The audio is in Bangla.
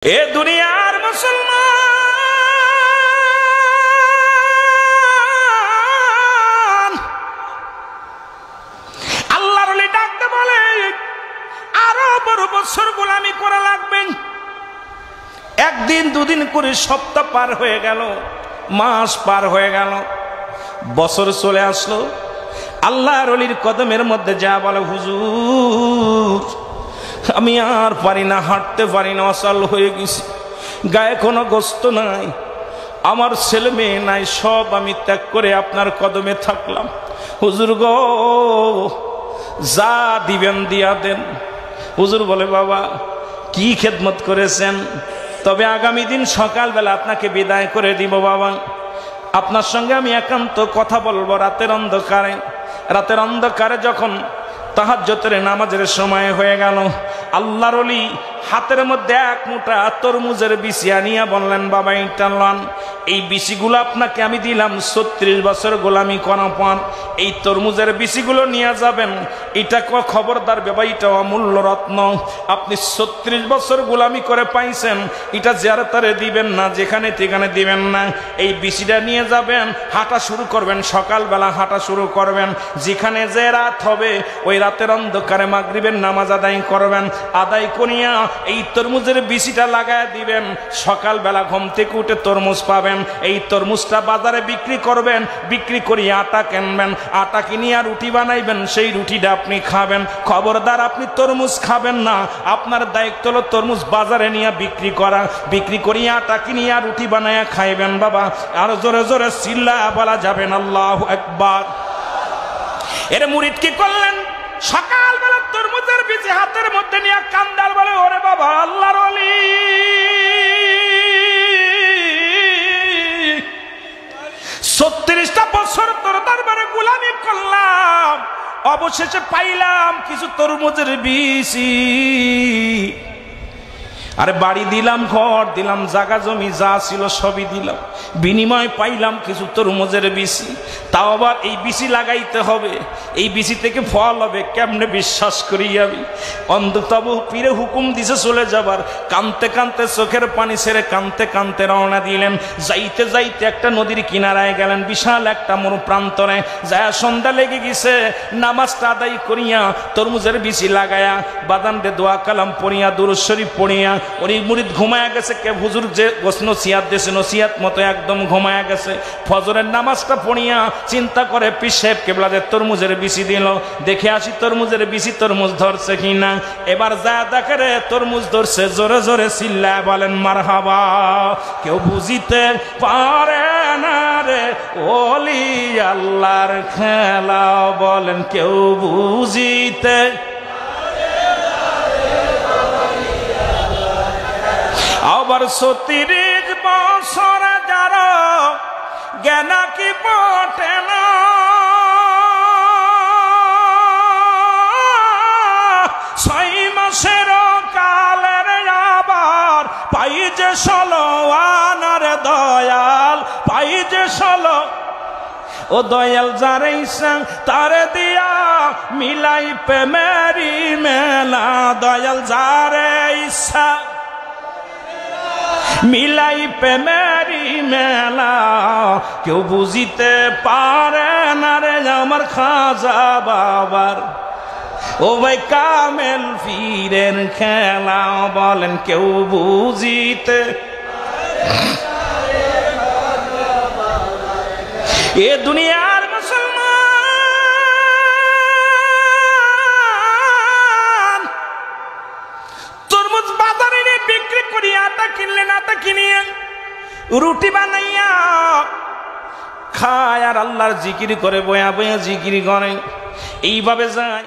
এ দুনিয়ার মুসলমান আল্লাহর ওলি ডাকতে বলে আরো বড় বছর গোলামি করা লাগবে। একদিন দুদিন করে সপ্তাহ পার হয়ে গেল, মাস পার হয়ে গেল, বছর চলে আসলো। আল্লাহর ওলির কদমের মধ্যে যা বলে, হুজুর আমি আর পারি না, হাঁটতে পারি না, অচল হয়ে গেছি, গায়ে কোনো গোস্ত নাই, আমার ছেলে মেয়ে নাই, সব আমি ত্যাগ করে আপনার কদমে থাকলাম। হুজুর গো যা দিবেন দিয়া দেন। হুজুর বলে, বাবা কি খেদমত করেছেন, তবে আগামী দিন সকালবেলা আপনাকে বিদায় করে দিব বাবা, আপনার সঙ্গে আমি একান্ত কথা বলবো রাতের অন্ধকারে। রাতের অন্ধকারে যখন তাহাজ্জুদের নামাজের সময় হয়ে গেল, আল্লাহর ওলি হাতের মধ্যে এক মুঠা তরমুজের বিচি আনিয়া বললেন, বাবা এটা লন, এই বিচিগুলো আপনাকে আমি দিলাম 36 বছর গোলামি করা পর, এই তরমুজের বিচিগুলো নিয়ে যাবেন, এটা খবরদার বাবা, এটা অমূল্য রত্ন, আপনি 36 বছর গোলামি করে পাইছেন, এটা জিয়ারতারে দিবেন না, যেখানে সেখানে দিবেন না, এই বিচিটা নিয়ে যাবেন, হাঁটা শুরু করবেন, সকালবেলা হাঁটা শুরু করবেন, যেখানে যে রাত হবে ওই রাতের অন্ধকারে মাগরিবের নামাজ আদায় করবেন, আদায় করিয়া এই তরমুজের বিচিটা লাগায় দিবেন, সকালবেলা ঘুম থেকে উঠে তরমুজ পাবেন, এই তরমুজটা বাজারে বিক্রি করবেন, বিক্রি করিয়া আটা কিনবেন, আটা কিনিয়া রুটি বানাইবেন, সেই রুটিটা আপনি খাবেন। খবরদার আপনি তরমুজ খাবেন না, আপনার দায়িত্ব হলো তরমুজ বাজারে নিয়ে বিক্রি করা, বিক্রি করিয়া আটা কিনিয়া রুটি বানাইয়া খাইবেন। বাবা আর জোরে জোরে চিল্লায়া বলা যাবেন আল্লাহু আকবার। এর মুরিদ কি করলেন, সকালবেলা তরমুজের বিচি হাতের মধ্যে নিয়ে কান্দার বলে, ওরে বাবা আল্লাহর ওলি 36টা বছর তোর দরবারে গোলামি করলাম, অবশেষে পাইলাম কিছু তরমুজের বিচি, আরে বাড়ি দিলাম, ঘর দিলাম, জায়গা জমি যা ছিল সবই দিলাম, বিনিময় পাইলাম কিছু তরমুজের বিচি। তাও আবার এই বিচি লাগাইতে হবে, এই বিচি থেকে ফল হবে, কেমনে বিশ্বাস করি আমি। অন্ততবু পীরে হুকুম দিছে চলে যাবার, কানতে কানতে চোখের পানি ছেড়ে কানতে কানতে রওনা দিলেন। যাইতে যাইতে একটা নদীর কিনারায় গেলেন, বিশাল একটা মরু প্রান্তরে যায়, সন্ধ্যা লেগে গেছে, নামাজটা আদায় করিয়া তরমুজের বিচি লাগায়া বাদানরে দোয়া কালাম পড়িয়া দুরূদ শরীফ পড়িয়া ওই মুরিদ ঘুমায়া গেছে। কে হুজুর যে নসিহত দিয়েছে নসিহত মতো একদম ঘুমায়া গেছে। ফজরের নামাজটা পড়িয়া চিন্তা করে পীর সাহেব কেবলাদের তরমুজের বিচি দিল, দেখে আসি তরমুজের বিচি তরমুজ ধরছে কিনা। এবার যা দেখে রে তরমুজ ধরছে, জোরে জোরে চিল্লায় বলেন মারহাবা। কেউ বুঝিতে পারে না রে ওলি আল্লাহর খেলা, বলেন কেউ বুঝিতে। আবার 36 বছর যার জ্ঞান কি পটে না, 6 মাসের কালের আবার পাই যে 16 আনার দয়াল, পাই যে 16। ও দয়াল যারে ইচ্ছা তারে দিয়া মিলাই প্রেমেরি মেলা, দয়াল যারে ইচ্ছা মিলাই প্রেমেরি মেলা, কেউ বুঝিতে পারে না রে আমার খাজা বাবার, ও ভাই কামেল পীরের খেলা, বলেন কেউ বুঝিতে। এ দুনিয়ার মুসলমান তরমুজ বাজারে বিক্রি করি, আটা কিনলেন, আটা কিনিয়ে রুটি বানাইয়া খায় আর আল্লাহর জিকির করে, বয়া বয়া জিকির করে, এইভাবে যায়।